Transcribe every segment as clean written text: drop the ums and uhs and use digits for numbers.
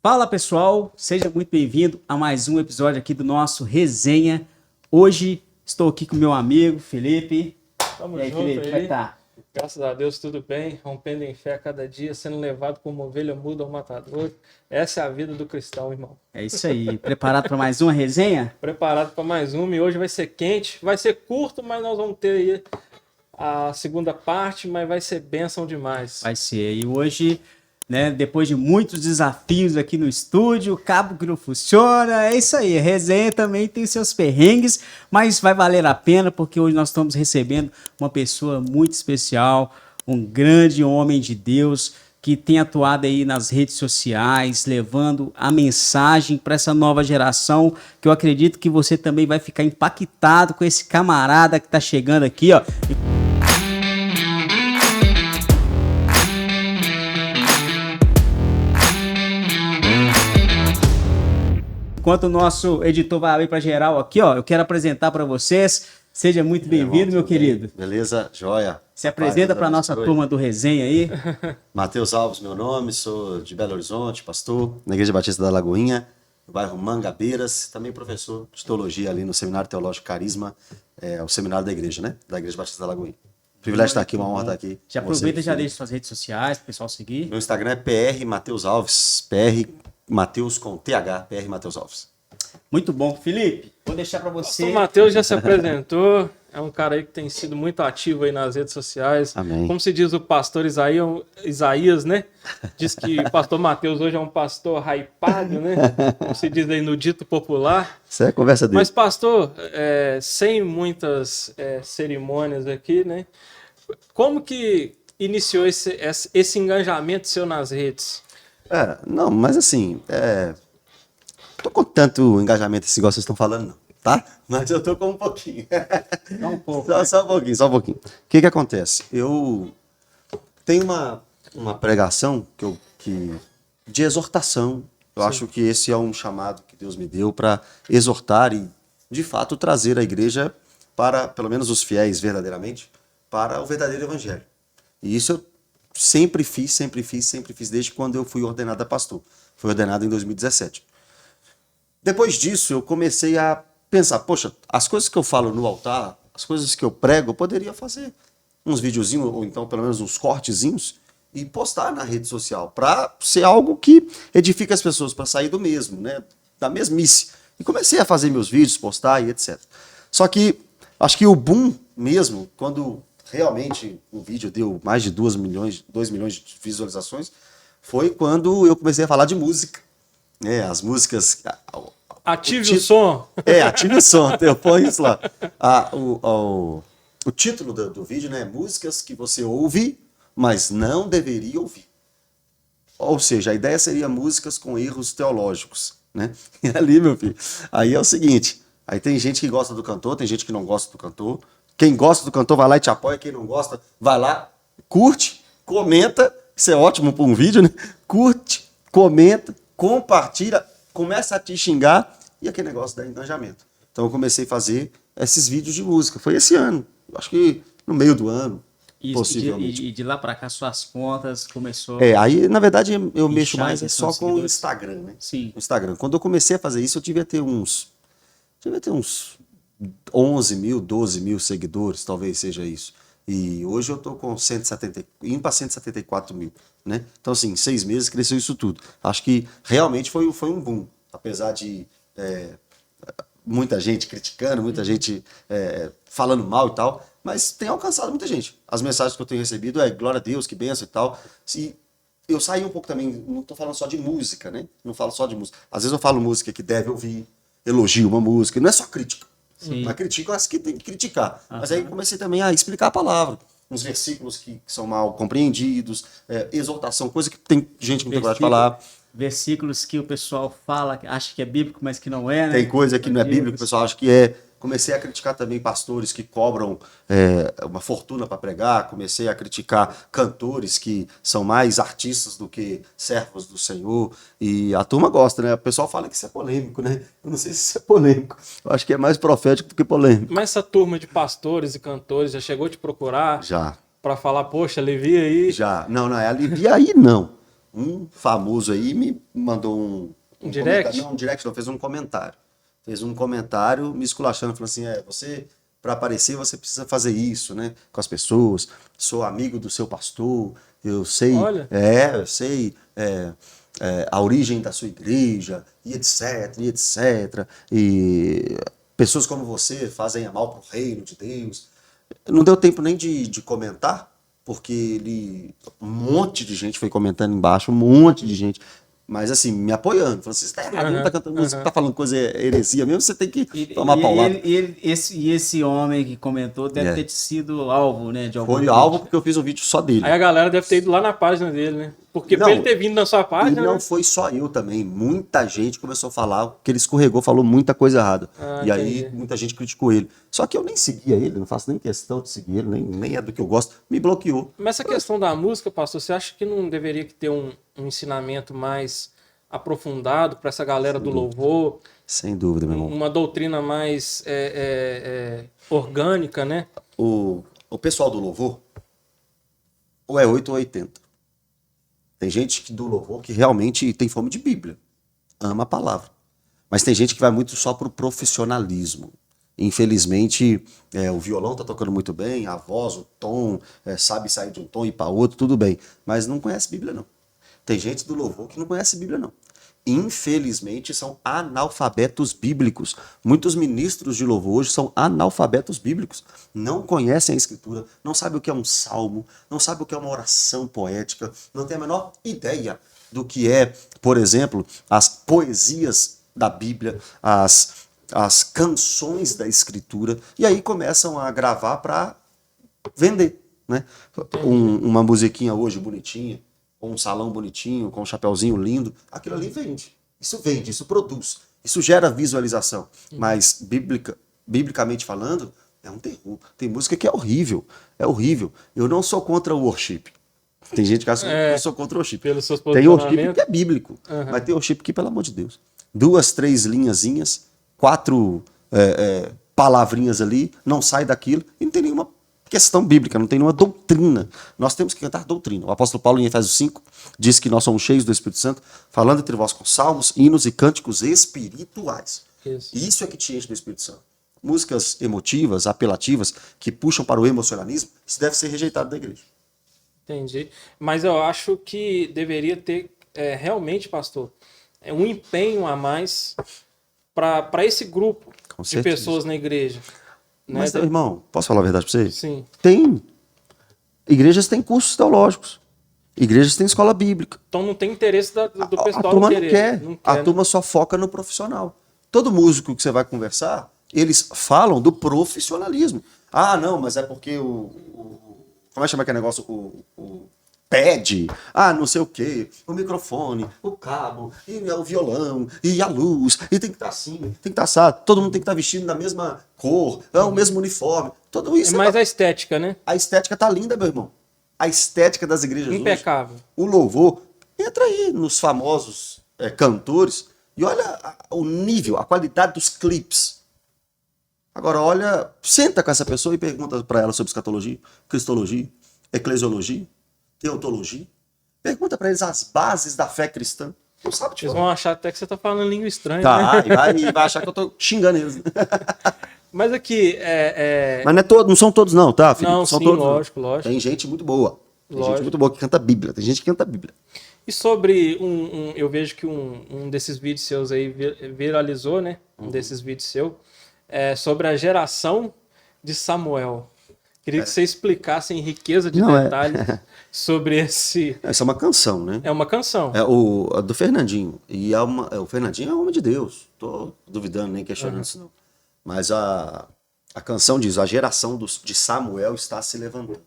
Fala pessoal, seja muito bem-vindo a mais um episódio aqui do nosso Resenha. Hoje estou aqui com meu amigo Felipe. Tamo E aí, junto Felipe, como é que tá? Graças a Deus, tudo bem. Rompendo em fé a cada dia, sendo levado como ovelha muda ao matador. Essa é a vida do cristão, irmão. É isso aí, preparado para mais uma resenha? Preparado para mais uma e hoje vai ser quente, vai ser curto, mas nós vamos ter aí a segunda parte, mas vai ser bênção demais. Vai ser. E hoje, né, depois de muitos desafios aqui no estúdio, o cabo que não funciona, é isso aí. A resenha também tem seus perrengues, mas vai valer a pena porque hoje nós estamos recebendo uma pessoa muito especial, um grande homem de Deus que tem atuado aí nas redes sociais, levando a mensagem para essa nova geração, que eu acredito que você também vai ficar impactado com esse camarada que está chegando aqui, ó. Enquanto o nosso editor vai abrir para geral aqui, ó, eu quero apresentar para vocês. Seja muito bem-vindo, meu querido. Beleza? Joia. Se apresenta para a nossa turma do Resenha aí. Matheus Alves, meu nome, sou de Belo Horizonte, pastor na Igreja Batista da Lagoinha, no bairro Mangabeiras, também professor de teologia ali no Seminário Teológico Carisma, o seminário da igreja, né? Da Igreja Batista da Lagoinha. Privilégio estar aqui, uma honra estar aqui. Já aproveita e já deixa suas redes sociais para o pessoal seguir. Meu Instagram é PR Matheus Alves, PR Matheus com TH, PR Matheus Alves. Muito bom. Felipe, vou deixar para você. O Matheus já se apresentou, é um cara aí que tem sido muito ativo aí nas redes sociais. Amém. Como se diz o pastor Isaías, né? Diz que o pastor Matheus hoje é um pastor hypado, né? Como se diz aí no dito popular. Isso é conversa dele. Mas pastor, sem muitas cerimônias aqui, né? Como que iniciou esse engajamento seu nas redes? Não, mas assim, tô com tanto engajamento assim, igual vocês estão falando, não, tá? Mas eu tô com um pouquinho. Só um pouco. Só um pouquinho. O que acontece? Eu tenho uma pregação de exortação. Eu acho que esse é um chamado que Deus me deu para exortar e, de fato, trazer a igreja para, pelo menos os fiéis verdadeiramente, para o verdadeiro evangelho. E isso eu sempre fiz, desde quando eu fui ordenado a pastor. Fui ordenado em 2017. Depois disso, eu comecei a pensar, poxa, as coisas que eu falo no altar, as coisas que eu prego, eu poderia fazer uns videozinhos, ou então pelo menos uns cortezinhos, e postar na rede social, para ser algo que edifica as pessoas, para sair do mesmo, né? Da mesmice. E comecei a fazer meus vídeos, postar e etc. Só que, acho que o boom mesmo, quando realmente o vídeo deu mais de 2 milhões de visualizações, foi quando eu comecei a falar de música. As músicas... Ative o som. Ative o som, eu ponho isso lá. O título do vídeo, né, é Músicas que você ouve, mas não deveria ouvir. Ou seja, a ideia seria músicas com erros teológicos, né? E ali, meu filho, aí é o seguinte, aí tem gente que gosta do cantor, tem gente que não gosta do cantor. Quem gosta do cantor vai lá e te apoia, quem não gosta, vai lá, curte, comenta, isso é ótimo para um vídeo, né? Curte, comenta, compartilha, começa a te xingar e aquele negócio dá engajamento. Então eu comecei a fazer esses vídeos de música. Foi esse ano, acho que no meio do ano, possivelmente. E de lá para cá suas contas começou... Aí na verdade eu mexo Inchar mais de só com o seguidores. Instagram, né? Sim. O Instagram. Quando eu comecei a fazer isso, eu devia ter uns 11 mil, 12 mil seguidores, talvez seja isso. E hoje eu tô com 170, indo para 174 mil, né? Então, assim, em 6 meses cresceu isso tudo. Acho que realmente foi um boom. Apesar de muita gente criticando, muita gente falando mal e tal, mas tem alcançado muita gente. As mensagens que eu tenho recebido glória a Deus, que benção e tal. Eu saí um pouco também, não tô falando só de música, né? Não falo só de música. Às vezes eu falo música que deve ouvir, elogio uma música, não é só crítica. Sim. Mas critico as que tem que criticar. Mas aí comecei também a explicar a palavra. Uns versículos que são mal compreendidos, exortação, coisa que tem gente que não tem coragem de falar. Versículos que o pessoal fala, acha que é bíblico, mas que não é, né? Tem coisa que não é bíblica, o pessoal acha que é. Comecei a criticar também pastores que cobram uma fortuna para pregar. Comecei a criticar cantores que são mais artistas do que servos do Senhor. E a turma gosta, né? O pessoal fala que isso é polêmico, né? Eu não sei se isso é polêmico. Eu acho que é mais profético do que polêmico. Mas essa turma de pastores e cantores já chegou a te procurar? Já. Para falar, poxa, alivia aí. Já. Não, alivia aí não. Um famoso aí me mandou Um direct? Não, um direct não, fez um comentário. Fez um comentário me esculachando, falando assim, você, para aparecer, você precisa fazer isso, né? Com as pessoas. Sou amigo do seu pastor, eu sei, Olha. eu sei a origem da sua igreja, e etc, e etc. E pessoas como você fazem a mal pro reino de Deus. Não deu tempo nem de comentar, porque um monte de gente foi comentando embaixo, um monte de gente. Mas assim, me apoiando. Falando assim, você tá errado, não tá cantando música, tá falando coisa heresia mesmo, você tem que tomar paulada. Esse homem que comentou deve ter sido alvo, né? De algum Foi vídeo. alvo porque eu fiz um vídeo só dele. Aí a galera deve ter ido lá na página dele, né? Porque Não, pra ele ter vindo na sua página. E não né? foi só eu também. Muita gente começou a falar que ele escorregou, falou muita coisa errada. E aí Entendi. muita gente criticou ele. Só que eu nem seguia ele, não faço nem questão de seguir ele, nem é do que eu gosto. Me bloqueou. Mas essa questão da música, pastor, você acha que não deveria ter um ensinamento mais aprofundado para essa galera do louvor? Sem dúvida, meu irmão. Uma doutrina mais orgânica, né? O pessoal do louvor, ou é 8 ou 80. Tem gente do louvor que realmente tem fome de Bíblia, ama a palavra. Mas tem gente que vai muito só pro profissionalismo. Infelizmente, o violão tá tocando muito bem, a voz, o tom, sabe sair de um tom e para outro, tudo bem. Mas não conhece Bíblia, não. Tem gente do louvor que não conhece Bíblia, não. Infelizmente, são analfabetos bíblicos. Muitos ministros de louvor hoje são analfabetos bíblicos. Não conhecem a Escritura, não sabem o que é um salmo, não sabem o que é uma oração poética, não tem a menor ideia do que é, por exemplo, as poesias da Bíblia, as canções da Escritura, e aí começam a gravar para vender. Né? Uma musiquinha hoje bonitinha, com um salão bonitinho, com um chapeuzinho lindo, aquilo ali vende, isso produz, isso gera visualização, mas biblicamente falando, é um terror. Tem música que é horrível, eu não sou contra o worship, tem gente que acha que eu sou contra o worship, Pelos seus tem worship posicionamentos. que é bíblico, mas tem worship que, pelo amor de Deus, 2, 3 linhazinhas, 4 palavrinhas ali, não sai daquilo, e não tem nenhuma questão bíblica, não tem nenhuma doutrina. Nós temos que cantar doutrina. O apóstolo Paulo, em Efésios 5, diz que nós somos cheios do Espírito Santo, falando entre vós com salmos, hinos e cânticos espirituais. Isso é que te enche do Espírito Santo. Músicas emotivas, apelativas, que puxam para o emocionalismo, isso deve ser rejeitado da igreja. Entendi. Mas eu acho que deveria ter realmente, pastor, um empenho a mais para esse grupo Com de certeza. pessoas na igreja. Né? Mas, irmão, posso falar a verdade para você? Sim. Tem. Igrejas têm cursos teológicos. Igrejas têm escola bíblica. Então não tem interesse do pessoal A turma não não querer. quer. Não quer, A né? turma só foca no profissional. Todo músico que você vai conversar, eles falam do profissionalismo. Ah, não, mas é porque como é que chama aquele negócio? O pad, não sei o quê, o microfone, o cabo, e o violão, e a luz, e tem que estar assim, tem que estar assado, todo mundo tem que estar vestido da mesma cor, o mesmo uniforme, tudo isso. É mais a estética, né? A estética tá linda, meu irmão. A estética das igrejas Impecável. hoje, o louvor, entra aí nos famosos cantores e olha o nível, a qualidade dos clipes. Agora olha, senta com essa pessoa e pergunta para ela sobre escatologia, cristologia, eclesiologia, teotologia. Pergunta para eles as bases da fé cristã. Não sabe te Eles falar. vão achar até que você tá falando língua estranha. Tá, Né? e vai achar que eu tô xingando eles. Mas aqui, Mas não são todos não, tá, Felipe? Não, são sim, todos, lógico, lógico. Tem gente muito boa. Tem Lógico. gente muito boa que canta Bíblia. Tem gente que canta Bíblia. E sobre eu vejo que um desses vídeos seus aí viralizou, né? Um desses vídeos seus, sobre a geração de Samuel. Queria que você explicasse em riqueza de detalhes sobre esse. Essa é uma canção, né? É uma canção. A do Fernandinho. E o Fernandinho é homem de Deus. Tô duvidando, nem questionando isso, não. Mas a canção diz: a geração de Samuel está se levantando.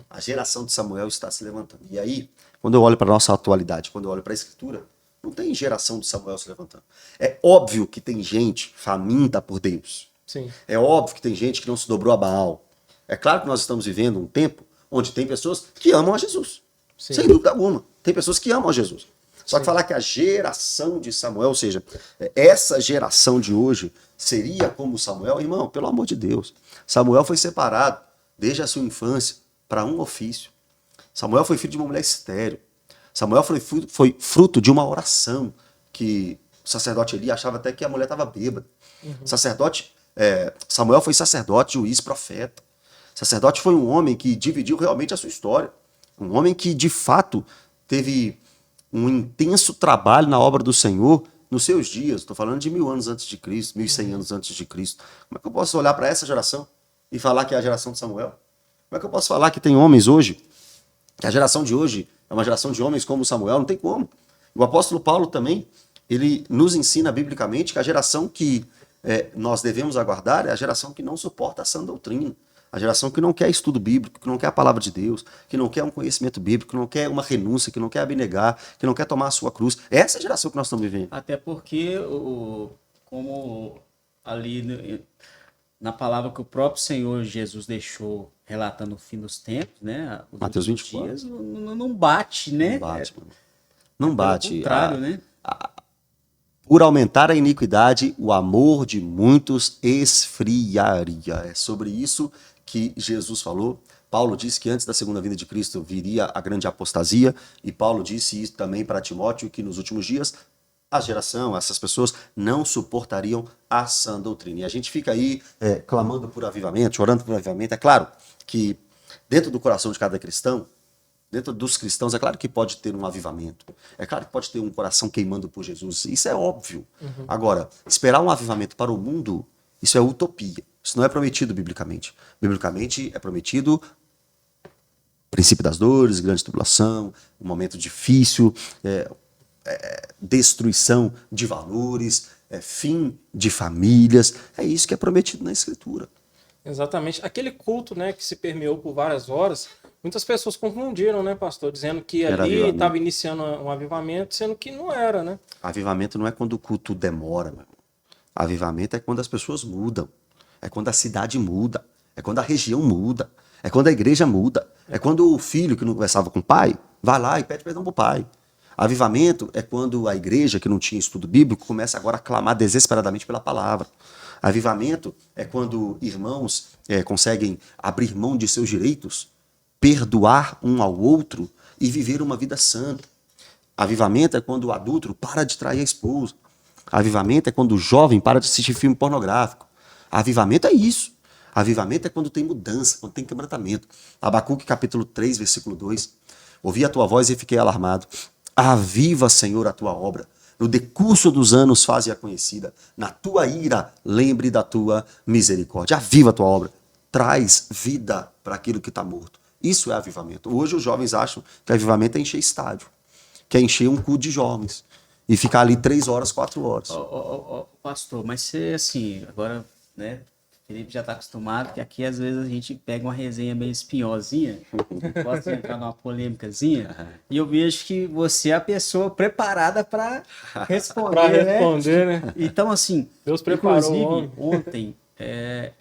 A geração de Samuel está se levantando. E aí, quando eu olho para a nossa atualidade, quando eu olho para a Escritura, não tem geração de Samuel se levantando. É óbvio que tem gente faminta por Deus. Sim. É óbvio que tem gente que não se dobrou a Baal. É claro que nós estamos vivendo um tempo onde tem pessoas que amam a Jesus. Sim. Sem dúvida alguma. Tem pessoas que amam a Jesus. Só que falar que a geração de Samuel, ou seja, essa geração de hoje seria como Samuel, irmão, pelo amor de Deus. Samuel foi separado desde a sua infância para um ofício. Samuel foi filho de uma mulher estéril. Samuel foi fruto de uma oração que o sacerdote Eli achava até que a mulher estava bêbada. Samuel foi sacerdote, juiz, profeta. Sacerdote foi um homem que dividiu realmente a sua história. Um homem que, de fato, teve um intenso trabalho na obra do Senhor nos seus dias. Estou falando de 1000 anos antes de Cristo, 1100 anos antes de Cristo. Como é que eu posso olhar para essa geração e falar que é a geração de Samuel? Como é que eu posso falar que tem homens hoje, que a geração de hoje é uma geração de homens como Samuel? Não tem como. O apóstolo Paulo também, ele nos ensina biblicamente que a geração que nós devemos aguardar é a geração que não suporta a sã doutrina. A geração que não quer estudo bíblico, que não quer a palavra de Deus, que não quer um conhecimento bíblico, que não quer uma renúncia, que não quer abnegar, que não quer tomar a sua cruz. Essa é a geração que nós estamos vivendo. Até porque, como ali na palavra que o próprio Senhor Jesus deixou relatando o fim dos tempos, né? Mateus 24. Dias, não bate, né? Não bate, mano. Não bate. Pelo contrário, né? Por aumentar a iniquidade, o amor de muitos esfriaria. É sobre isso que Jesus falou. Paulo disse que antes da segunda vinda de Cristo viria a grande apostasia, e Paulo disse isso também para Timóteo, que nos últimos dias a geração, essas pessoas não suportariam a sã doutrina. E a gente fica aí clamando por avivamento, chorando por avivamento. É claro que dentro do coração de cada cristão, dentro dos cristãos, é claro que pode ter um avivamento. É claro que pode ter um coração queimando por Jesus. Isso é óbvio. Agora, esperar um avivamento para o mundo, isso é utopia. Isso não é prometido biblicamente. Biblicamente é prometido princípio das dores, grande tribulação, um momento difícil, destruição de valores, fim de famílias. É isso que é prometido na Escritura. Exatamente. Aquele culto, né, que se permeou por várias horas, muitas pessoas confundiram, né, pastor? Dizendo que ali estava iniciando um avivamento, sendo que não era, né? Avivamento não é quando o culto demora, meu irmão. Avivamento é quando as pessoas mudam. É quando a cidade muda. É quando a região muda. É quando a igreja muda. É quando o filho que não conversava com o pai, vai lá e pede perdão pro pai. Avivamento é quando a igreja, que não tinha estudo bíblico, começa agora a clamar desesperadamente pela palavra. Avivamento é quando irmãos conseguem abrir mão de seus direitos, perdoar um ao outro e viver uma vida santa. Avivamento é quando o adúltero para de trair a esposa. Avivamento é quando o jovem para de assistir filme pornográfico. Avivamento é isso. Avivamento é quando tem mudança, quando tem quebrantamento. Abacuque capítulo 3, versículo 2. Ouvi a tua voz e fiquei alarmado. Aviva, Senhor, a tua obra. No decurso dos anos faze-a conhecida. Na tua ira, lembre da tua misericórdia. Aviva a tua obra. Traz vida para aquilo que está morto. Isso é avivamento. Hoje os jovens acham que avivamento é encher estádio. Que é encher um culto de jovens. E ficar ali 3 horas, 4 horas. Pastor, mas você, assim, agora, né? Felipe já está acostumado que aqui às vezes a gente pega uma resenha meio espinhosinha, gosta de entrar numa polêmicazinha, e eu vejo que você é a pessoa preparada para responder, né? Então, assim, Deus preparou, inclusive, ontem,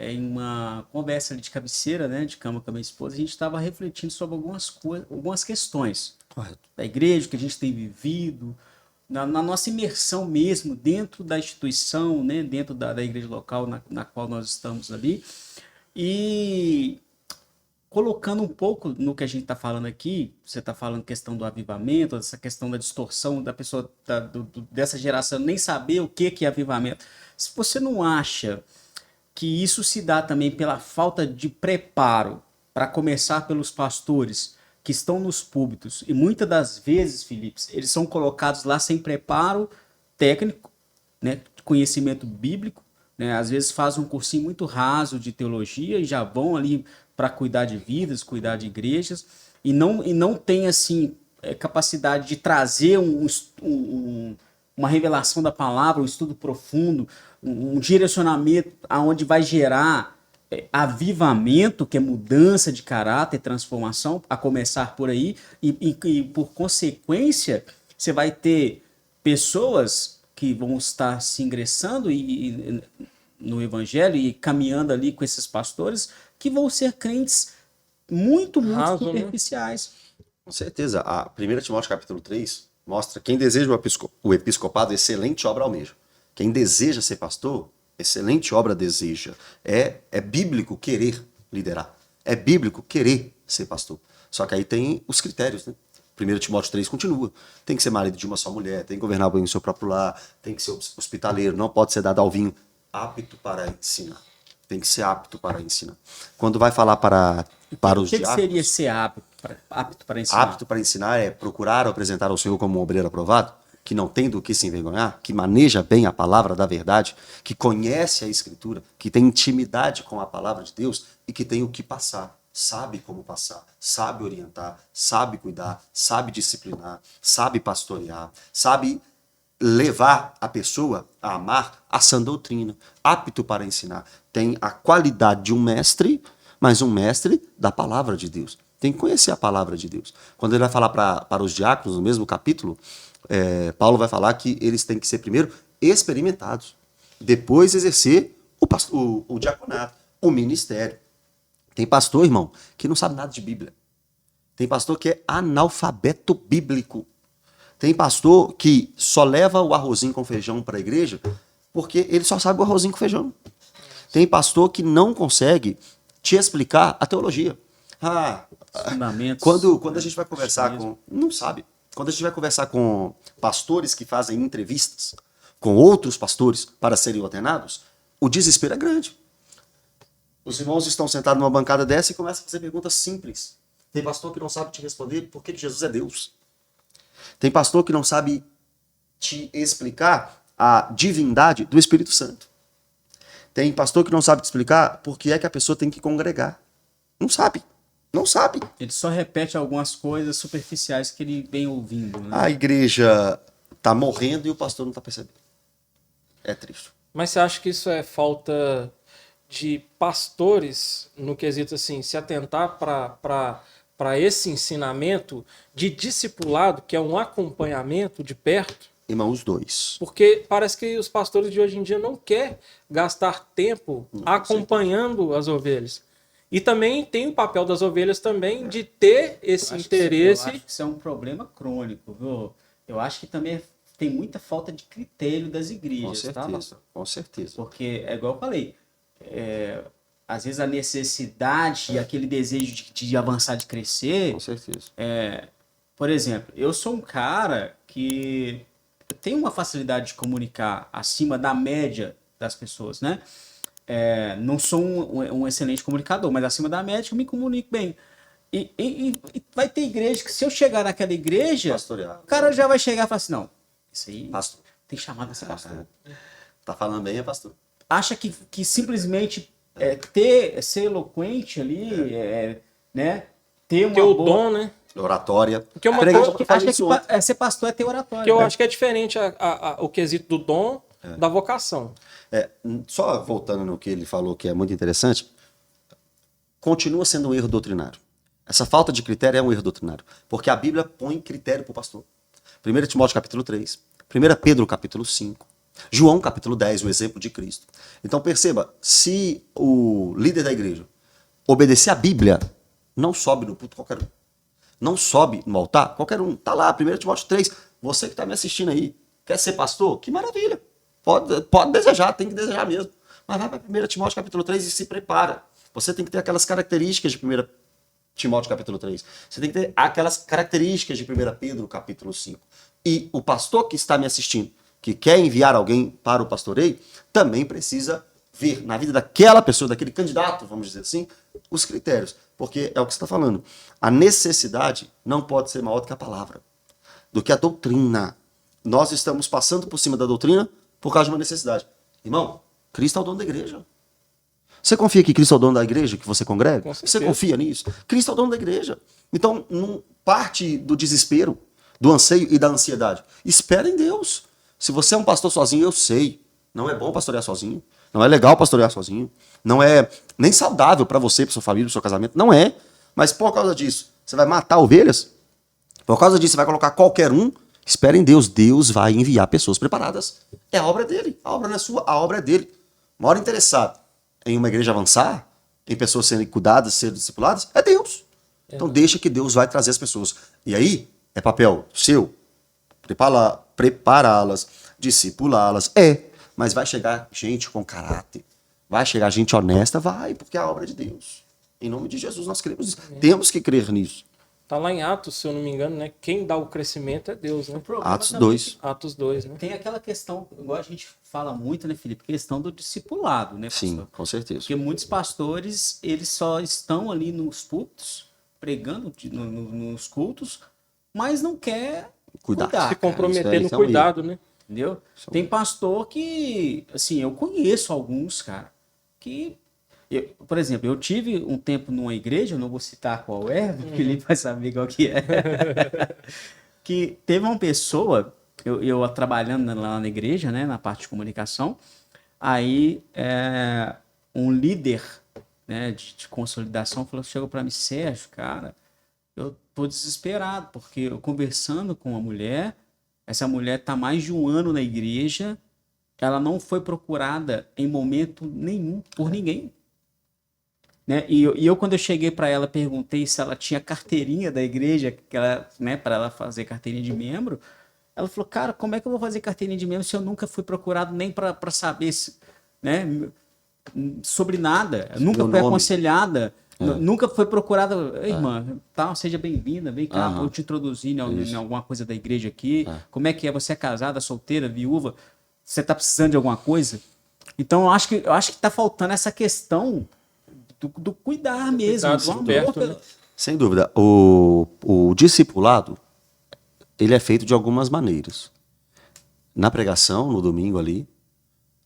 em uma conversa ali de cabeceira, né, de cama com a minha esposa, a gente estava refletindo sobre algumas questões da igreja, que a gente tem vivido, na nossa imersão mesmo dentro da instituição, né, dentro da igreja local na qual nós estamos ali, e colocando um pouco no que a gente está falando aqui, você está falando questão do avivamento, essa questão da distorção da pessoa, dessa geração nem saber o que é avivamento. Se você não acha que isso se dá também pela falta de preparo, para começar pelos pastores, que estão nos púlpitos, e muitas das vezes, Felipe, eles são colocados lá sem preparo técnico, né, conhecimento bíblico, né, às vezes fazem um cursinho muito raso de teologia e já vão ali para cuidar de vidas, cuidar de igrejas, e não tem assim capacidade de trazer uma revelação da palavra, um estudo profundo, um direcionamento aonde vai gerar avivamento, que é mudança de caráter, transformação, a começar por aí, e por consequência, você vai ter pessoas que vão estar se ingressando no evangelho e caminhando ali com esses pastores, que vão ser crentes muito superficiais. Com certeza. A 1 Timóteo capítulo 3 mostra quem deseja o episcopado, excelente obra almeja. Quem deseja ser pastor, excelente obra deseja. É bíblico querer liderar. É bíblico querer ser pastor. Só que aí tem os critérios, né? 1 Timóteo 3 continua. Tem que ser marido de uma só mulher, tem que governar bem o seu próprio lar, tem que ser hospitaleiro, não pode ser dado ao vinho, apto para ensinar. Tem que ser apto para ensinar. Quando vai falar para os diáconos... O que seria ser apto para ensinar? Apto para ensinar é procurar apresentar ao Senhor como um obreiro aprovado, que não tem do que se envergonhar, que maneja bem a palavra da verdade, que conhece a Escritura, que tem intimidade com a palavra de Deus e que tem o que passar. Sabe como passar, sabe orientar, sabe cuidar, sabe disciplinar, sabe pastorear, sabe levar a pessoa a amar a sã doutrina, apto para ensinar. Tem a qualidade de um mestre, mas um mestre da palavra de Deus. Tem que conhecer a palavra de Deus. Quando ele vai falar para os diáconos, no mesmo capítulo, Paulo vai falar que eles têm que ser primeiro experimentados, depois exercer o diaconato, o ministério. Tem pastor, irmão, que não sabe nada de Bíblia. Tem pastor que é analfabeto bíblico. Tem pastor que só leva o arrozinho com feijão para a igreja porque ele só sabe o arrozinho com feijão. Tem pastor que não consegue te explicar a teologia. Quando a gente vai conversar com... Não sabe. Quando a gente vai conversar com pastores que fazem entrevistas com outros pastores para serem ordenados, o desespero é grande. Os irmãos estão sentados numa bancada dessa e começam a fazer perguntas simples. Tem pastor que não sabe te responder por que Jesus é Deus. Tem pastor que não sabe te explicar a divindade do Espírito Santo. Tem pastor que não sabe te explicar por que é que a pessoa tem que congregar. Não sabe. Não sabe. Ele só repete algumas coisas superficiais que ele vem ouvindo. Né? A igreja está morrendo e o pastor não está percebendo. É triste. Mas você acha que isso é falta de pastores, no quesito assim, se atentar para esse ensinamento de discipulado, que é um acompanhamento de perto? Irmão, os dois. Porque parece que os pastores de hoje em dia não querem gastar tempo acompanhando as ovelhas. E também tem o papel das ovelhas também de ter esse interesse. Eu acho que isso é um problema crônico, viu? Eu acho que também tem muita falta de critério das igrejas. Com certeza, tá? Com certeza. Porque, é igual eu falei, às vezes a necessidade e aquele desejo de avançar, de crescer... Com certeza. Por exemplo, eu sou um cara que tem uma facilidade de comunicar acima da média das pessoas, né? Não sou um excelente comunicador, mas acima da média eu me comunico bem. E vai ter igreja que se eu chegar naquela igreja, o cara já vai chegar e falar assim, não, isso aí pastor. tem chamado a ser pastor. Tá falando bem, é pastor. Acha que simplesmente ser eloquente ali, né? Ter o dom, né? Oratória. Porque uma acha que ser pastor é ter oratória. Que eu acho que é diferente o quesito do dom da vocação. Só voltando no que ele falou, que é muito interessante, continua sendo um erro doutrinário. Essa falta de critério é um erro doutrinário, porque a Bíblia põe critério para o pastor. 1 Timóteo capítulo 3, 1 Pedro capítulo 5, João capítulo 10, o exemplo de Cristo. Então perceba, se o líder da igreja obedecer a Bíblia, não sobe no púlpito qualquer um. Não sobe no altar qualquer um. Está lá, 1 Timóteo 3. Você que está me assistindo aí, quer ser pastor? Que maravilha. Pode desejar, tem que desejar mesmo. Mas vai para 1 Timóteo capítulo 3 e se prepara. Você tem que ter aquelas características de 1 Timóteo capítulo 3. Você tem que ter aquelas características de 1 Pedro capítulo 5. E o pastor que está me assistindo, que quer enviar alguém para o pastoreio, também precisa ver na vida daquela pessoa, daquele candidato, vamos dizer assim, os critérios. Porque é o que você está falando. A necessidade não pode ser maior do que a palavra, do que a doutrina. Nós estamos passando por cima da doutrina por causa de uma necessidade. Irmão, Cristo é o dono da igreja. Você confia que Cristo é o dono da igreja, que você congrega? Você confia nisso? Cristo é o dono da igreja. Então, não parte do desespero, do anseio e da ansiedade. Espera em Deus. Se você é um pastor sozinho, eu sei. Não é bom pastorear sozinho. Não é legal pastorear sozinho. Não é nem saudável para você, para sua família, para seu casamento. Não é. Mas por causa disso, você vai matar ovelhas? Por causa disso, você vai colocar qualquer um? Espera em Deus. Deus vai enviar pessoas preparadas. É a obra dele. A obra não é sua, a obra é dele. O maior interessado em uma igreja avançar, em pessoas serem cuidadas, serem discipuladas, é Deus. Então deixa que Deus vai trazer as pessoas. E aí, é papel seu prepará-las, discipulá-las. Mas vai chegar gente com caráter. Vai chegar gente honesta? Vai, porque é a obra de Deus. Em nome de Jesus nós cremos nisso. Temos que crer nisso. Tá lá em Atos, se eu não me engano, né? Quem dá o crescimento é Deus, né? Atos também 2. Atos 2, né? tem aquela questão, igual a gente fala muito, né, Felipe? Questão do discipulado, né, pastor? Sim, com certeza. Porque muitos pastores, eles só estão ali nos púlpitos, pregando nos cultos, mas não quer Cuidar. cuidar, Se cara, comprometer no isso é um cuidado, né? entendeu? Tem pastor que, assim, eu conheço alguns, cara, que, por exemplo, eu tive um tempo numa igreja, eu não vou citar qual é, o Felipe vai saber qual que é, que teve uma pessoa, eu trabalhando lá na igreja, né, na parte de comunicação, aí um líder, né, de consolidação chegou para mim, Sérgio, cara, eu tô desesperado, porque eu conversando com uma mulher, essa mulher tá mais de um ano na igreja, ela não foi procurada em momento nenhum por ninguém. Né? E eu, quando eu cheguei para ela, perguntei se ela tinha carteirinha da igreja, que ela, né, para ela fazer carteirinha de membro. Ela falou, cara, como é que eu vou fazer carteirinha de membro se eu nunca fui procurado nem para saber se, né, sobre nada? Nunca Meu fui nome. aconselhada, nunca foi procurada. Ei, irmã, tal, seja bem-vinda, vem cá, Aham. vou te introduzir em Isso. alguma coisa da igreja aqui. Como é que é? Você é casada, solteira, viúva? Você está precisando de alguma coisa? Então, eu acho que está faltando essa questão do cuidar mesmo, cuidado do amor perto, pela- né? Sem dúvida. O discipulado, ele é feito de algumas maneiras. Na pregação, no domingo ali,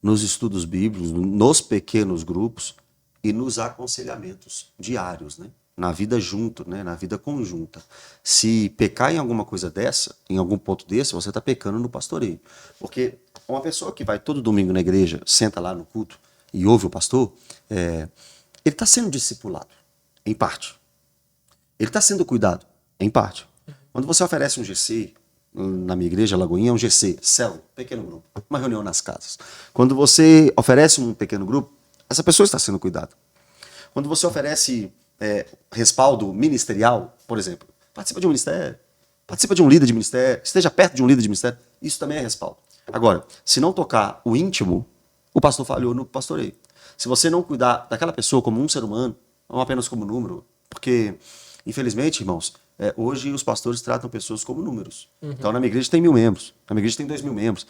nos estudos bíblicos, nos pequenos grupos e nos aconselhamentos diários, né? Na vida junto, né? Na vida conjunta. Se pecar em alguma coisa dessa, em algum ponto desse, você está pecando no pastoreio. Porque uma pessoa que vai todo domingo na igreja, senta lá no culto e ouve o pastor, ele está sendo discipulado, em parte. Ele está sendo cuidado, em parte. Quando você oferece um GC, na minha igreja, Lagoinha, é um GC, célula, pequeno grupo, uma reunião nas casas. Quando você oferece um pequeno grupo, essa pessoa está sendo cuidada. Quando você oferece respaldo ministerial, por exemplo, participa de um ministério, participa de um líder de ministério, esteja perto de um líder de ministério, isso também é respaldo. Agora, se não tocar o íntimo, o pastor falhou no pastoreio. Se você não cuidar daquela pessoa como um ser humano, não apenas como número, porque, infelizmente, irmãos, hoje os pastores tratam pessoas como números. Então, na minha igreja tem 1.000 membros, na minha igreja tem 2.000 membros.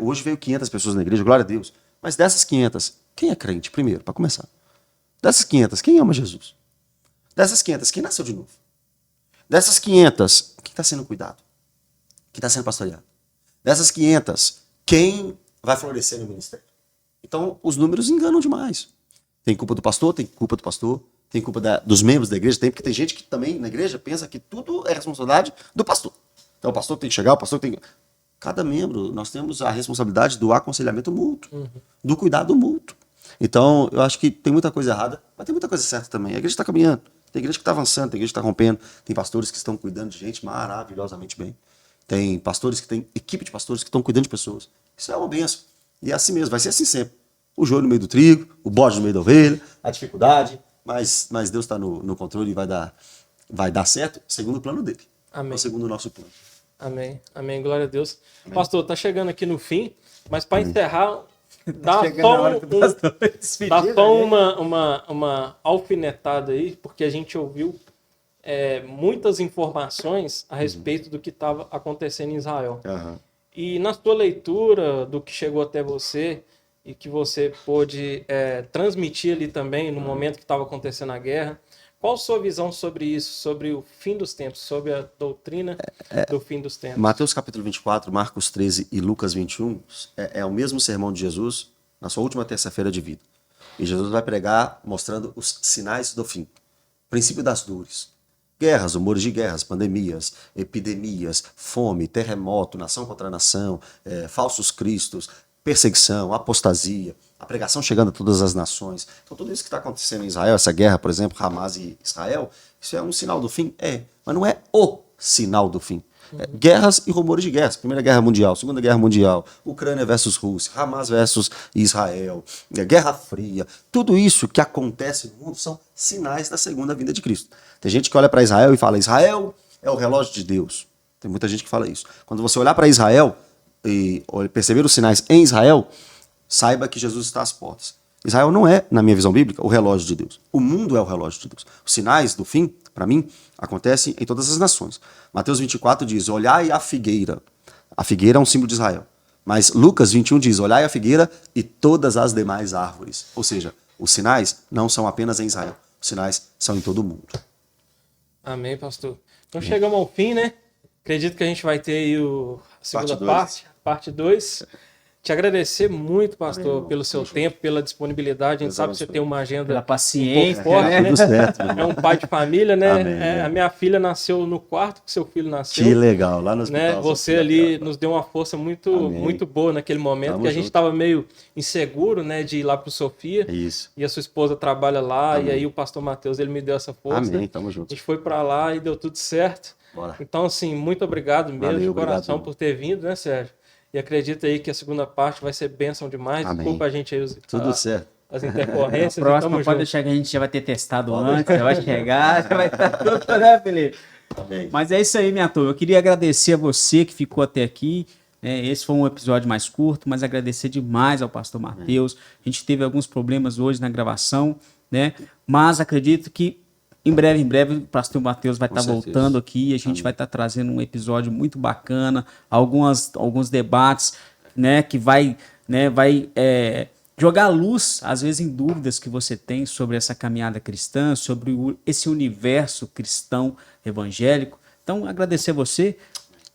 Hoje veio 500 pessoas na igreja, glória a Deus. Mas dessas 500, quem é crente primeiro, para começar? Dessas 500, quem ama Jesus? Dessas 500, quem nasceu de novo? Dessas 500, quem está sendo cuidado? Quem está sendo pastoreado? Dessas 500, quem vai florescer no ministério? Então, os números enganam demais. Tem culpa do pastor, tem culpa do pastor, tem culpa dos membros da igreja, porque tem gente que também na igreja pensa que tudo é responsabilidade do pastor. Então, o pastor tem que chegar, o pastor tem que... Cada membro, nós temos a responsabilidade do aconselhamento mútuo, do cuidado mútuo. Então, eu acho que tem muita coisa errada, mas tem muita coisa certa também. A igreja está caminhando, tem igreja que está avançando, tem igreja que está rompendo, tem pastores que estão cuidando de gente maravilhosamente bem. Tem pastores que têm equipe de pastores que estão cuidando de pessoas. Isso é uma benção. E é assim mesmo, vai ser assim sempre. O joio no meio do trigo, o bode no meio da ovelha, a dificuldade, mas Deus está no controle e vai dar certo segundo o plano dele. Amém. Não segundo o nosso plano. Amém. Amém. Glória a Deus. Pastor, tá chegando aqui no fim, mas para encerrar, dá Chegando a hora do pastor despedir, dá só né? uma alfinetada aí, porque a gente ouviu muitas informações a respeito do que estava acontecendo em Israel. Aham. E na sua leitura do que chegou até você e que você pôde transmitir ali também no momento que estava acontecendo a guerra, qual a sua visão sobre isso, sobre o fim dos tempos, sobre a doutrina do fim dos tempos? Mateus capítulo 24, Marcos 13 e Lucas 21 é o mesmo sermão de Jesus na sua última terça-feira de vida. E Jesus vai pregar mostrando os sinais do fim. Princípio das dores. Guerras, rumores de guerras, pandemias, epidemias, fome, terremoto, nação contra nação, falsos cristos, perseguição, apostasia, a pregação chegando a todas as nações. Então tudo isso que está acontecendo em Israel, essa guerra, por exemplo, Hamas e Israel, isso é um sinal do fim? Mas não é o sinal do fim. Guerras e rumores de guerras. Primeira Guerra Mundial, Segunda Guerra Mundial, Ucrânia versus Rússia, Hamas versus Israel, Guerra Fria. Tudo isso que acontece no mundo são sinais da segunda vinda de Cristo. Tem gente que olha para Israel e fala, Israel é o relógio de Deus. Tem muita gente que fala isso. Quando você olhar para Israel e perceber os sinais em Israel, saiba que Jesus está às portas. Israel não é, na minha visão bíblica, o relógio de Deus. O mundo é o relógio de Deus. Os sinais do fim para mim, acontece em todas as nações. Mateus 24 diz, olhai a figueira. A figueira é um símbolo de Israel. Mas Lucas 21 diz, olhai a figueira e todas as demais árvores. Ou seja, os sinais não são apenas em Israel. Os sinais são em todo o mundo. Amém, pastor. Então chegamos ao fim, né? Acredito que a gente vai ter aí a segunda parte 2. Te agradecer muito, pastor, Amém, pelo seu tempo, pela disponibilidade. A gente sabe que você tem uma agenda Pela paciência, um pouco forte, né? Tudo certo, meu É irmão. um pai de família, né? Amém, A minha filha nasceu no quarto que seu filho nasceu. Que legal, lá no Né? hospital. Você ali nos deu uma força muito, Amém. muito boa naquele momento, Tamo que a gente junto. estava meio inseguro, né, de ir lá para o Sofia. Isso. E a sua esposa trabalha lá, Amém. e aí o pastor Matheus, ele me deu essa força. Amém, tamo A junto. gente foi para lá e deu tudo certo. Bora. Então, assim, muito obrigado mesmo, Valeu, de obrigado, coração, irmão. por ter vindo, né, Sérgio? E acredita aí que a segunda parte vai ser bênção demais. Amém. Desculpa a gente aí Tudo certo. as A intercorrências. e próxima tamo pode junto. deixar que a gente já vai ter testado antes, já vai chegar, já vai estar tudo, né, Felipe? Amém. Mas é isso aí, minha turma. Eu queria agradecer a você que ficou até aqui. Esse foi um episódio mais curto, mas agradecer demais ao pastor Matheus. A gente teve alguns problemas hoje na gravação, né? Mas acredito que em breve o pastor Matheus vai Com estar certeza. voltando aqui e a gente vai estar trazendo um episódio muito bacana, alguns debates, né, que vai jogar luz, às vezes, em dúvidas que você tem sobre essa caminhada cristã, sobre esse universo cristão evangélico. Então, agradecer a você.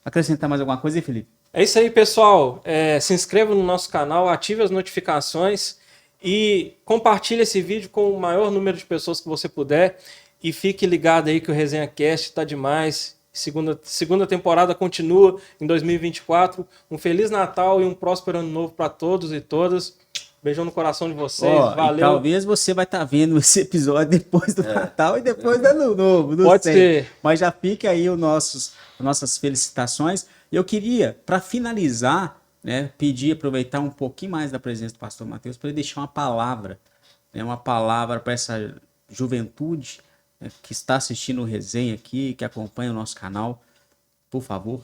Acrescentar mais alguma coisa aí, Felipe? É isso aí, pessoal. Se inscreva no nosso canal, ative as notificações e compartilhe esse vídeo com o maior número de pessoas que você puder. E fique ligado aí que o Resenha Cast tá demais. Segunda temporada continua em 2024. Um Feliz Natal e um próspero Ano Novo para todos e todas. Beijão no coração de vocês. Ó, e Valeu. talvez você vai estar vendo esse episódio depois do Natal e depois do Ano Novo. Não Pode sei. ser. Mas já fica aí as nossas felicitações. E eu queria, para finalizar, né, aproveitar um pouquinho mais da presença do pastor Matheus para ele deixar uma palavra, né, uma palavra para essa juventude, né, que está assistindo o Resenha aqui, que acompanha o nosso canal. Por favor.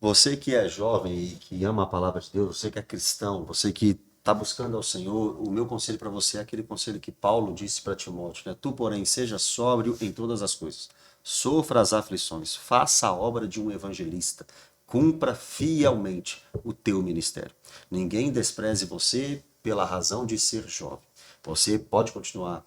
Você que é jovem e que ama a palavra de Deus, você que é cristão, você que está buscando ao Senhor, o meu conselho para você é aquele conselho que Paulo disse para Timóteo, né? Tu, porém, seja sóbrio em todas as coisas. Sofra as aflições, faça a obra de um evangelista, cumpra fielmente o teu ministério. Ninguém despreze você pela razão de ser jovem. Você pode continuar,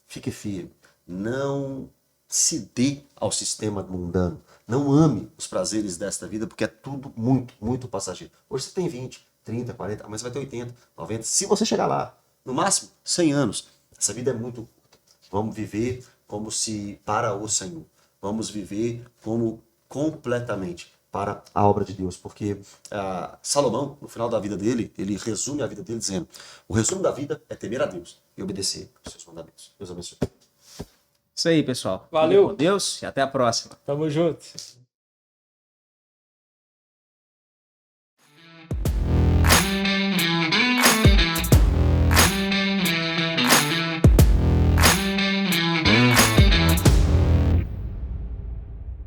fique firme, não se dê ao sistema mundano, não ame os prazeres desta vida, porque é tudo muito, muito passageiro. Hoje você tem 20, 30, 40, amanhã você vai ter 80, 90, se você chegar lá, no máximo 100 anos. Essa vida é muito curta. Vamos viver como se para o Senhor. Vamos viver como completamente para a obra de Deus, porque Salomão, no final da vida dele, ele resume a vida dele dizendo, o resumo da vida é temer a Deus e obedecer aos seus mandamentos. Deus abençoe. Isso aí, pessoal. Valeu. Fiquem com Deus e até a próxima. Tamo junto.